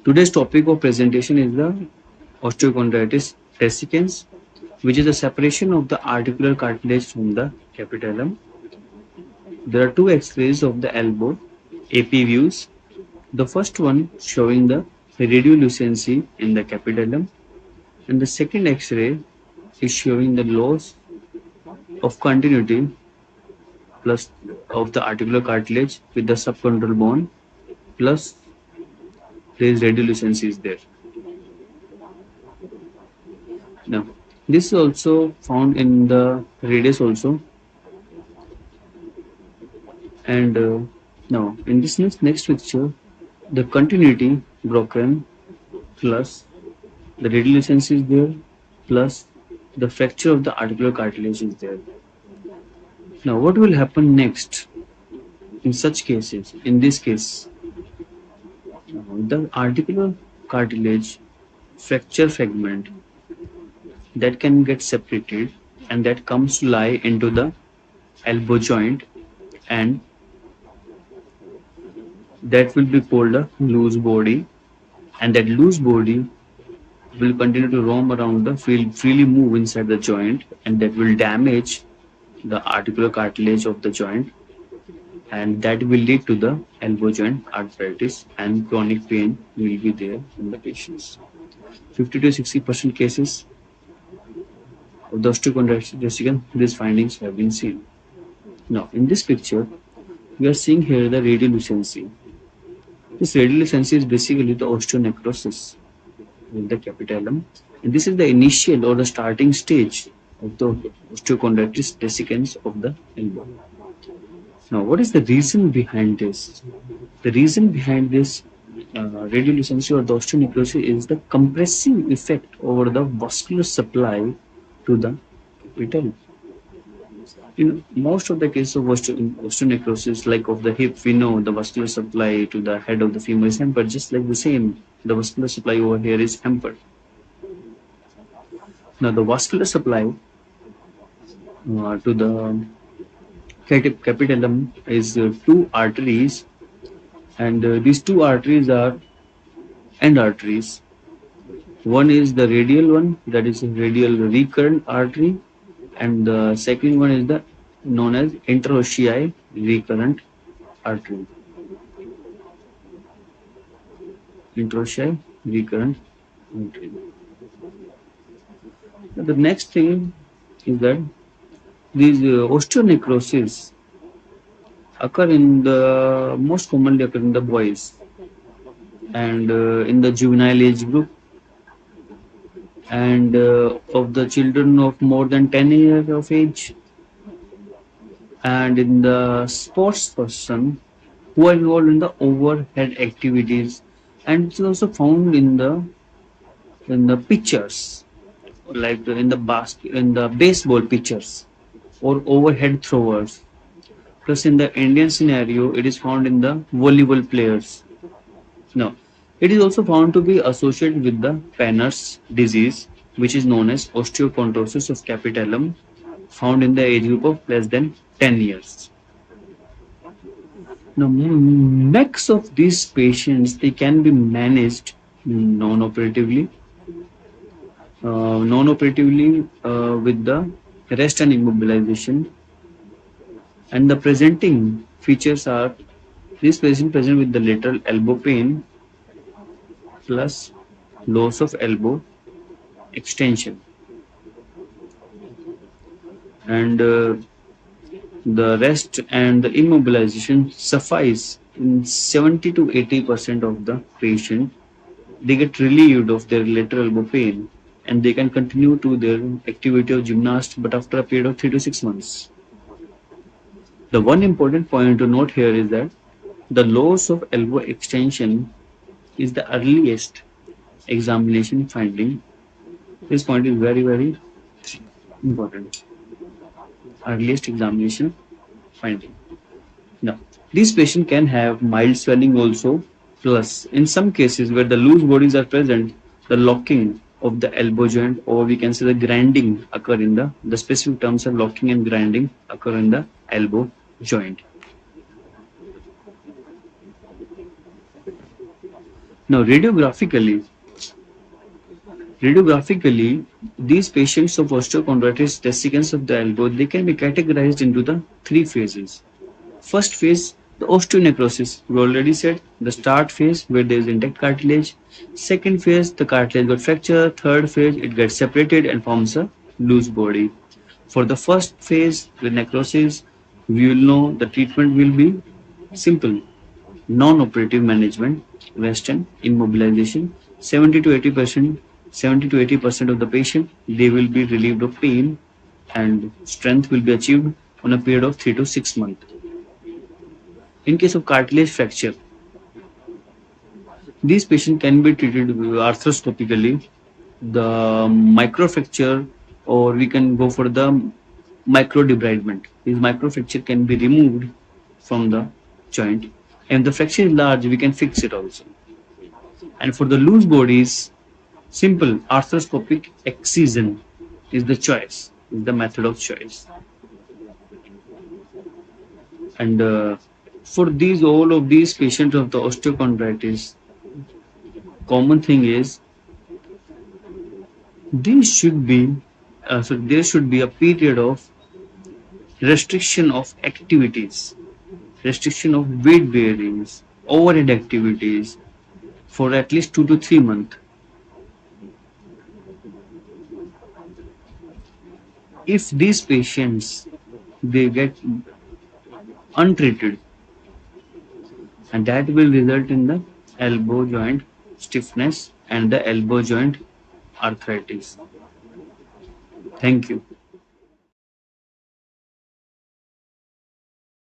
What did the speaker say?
Today's topic of presentation is the osteochondritis dissecans, which is the separation of the articular cartilage from the capitellum. There are two X-rays of the elbow, AP views. The first one showing the radiolucency in the capitellum, and the second X-ray is showing the loss of continuity plus of the articular cartilage with the subchondral bone plus there is radiolucency is there. Now, this is also found in the radius also, and now in this next picture, the continuity broken plus the radiolucency is there plus the fracture of the articular cartilage is there. Now, what will happen next in such cases? In this case, the articular cartilage fracture fragment that can get separated and that comes to lie into the elbow joint, and that will be called a loose body, and that loose body will continue to roam around the field, freely move inside the joint, and that will damage the articular cartilage of the joint, and that will lead to the elbow joint arthritis, and chronic pain will be there in the patients. 50 to 60% cases of the osteochondritis, these findings have been seen. Now, in this picture, we are seeing here the radiolucency. This radiolucency is basically the osteonecrosis in the capitellum, and this is the initial or the starting stage of the osteochondritis dissecans of the elbow. Now, what is the reason behind this? The reason behind this radiolucency or the osteonecrosis is the compressive effect over the vascular supply to the capital. In most of the cases of osteonecrosis, like of the hip, we know the vascular supply to the head of the femur is hampered. Just like the same, the vascular supply over here is hampered. Now, the vascular supply to the capitellum is two arteries, and these two arteries are end arteries. One is the radial one, that is a radial recurrent artery, and the second one is the known as interossei recurrent artery. Interossei recurrent artery. Now, the next thing is that these osteonecrosis occur in the most commonly occur in the boys and in the juvenile age group, and of the children of more than 10 years of age, and in the sports person who are involved in the overhead activities, and it's also found in the pitchers, like in the baseball pitchers or overhead throwers. Plus, in the Indian scenario, it is found in the volleyball players. Now, it is also found to be associated with the Penner's disease, which is known as osteochondrosis of capitellum, found in the age group of less than 10 years. Now, next of these patients, they can be managed non-operatively, with the rest and immobilization. And the presenting features are this patient present with the lateral elbow pain plus loss of elbow extension, and the rest and the immobilization suffice in 70 to 80% of the patient. They get relieved of their lateral elbow pain and they can continue to their activity of gymnast, but after a period of 3 to 6 months. The one important point to note here is that the loss of elbow extension is the earliest examination finding. This point is very, very important. Earliest examination finding. Now, these patients can have mild swelling also, plus in some cases where the loose bodies are present, the locking of the elbow joint, or we can say the grinding occur in the specific terms of locking and grinding occur in the elbow joint. Now, radiographically, these patients of osteochondritis dissecans of the elbow, they can be categorized into the three phases. First phase, the osteonecrosis. We already said the start phase where there is intact cartilage. Second phase, the cartilage got fractured. Third phase, it gets separated and forms a loose body. For the first phase, the necrosis, we will know the treatment will be simple, non-operative management, rest and immobilization. 70 to 80% of the patient, they will be relieved of pain and strength will be achieved on a period of 3 to 6 months. In case of cartilage fracture, these patients can be treated arthroscopically, the microfracture, or we can go for the microdebridement. This microfracture can be removed from the joint. And the fracture is large, we can fix it also. And for the loose bodies, simple arthroscopic excision is the choice, is the method of choice. And for these all of these patients of the osteochondritis, common thing is these should be so there should be a period of restriction of activities, restriction of weight bearings, overhead activities for at least 2 to 3 months. If these patients they get untreated, and that will result in the elbow joint stiffness and the elbow joint arthritis. Thank you.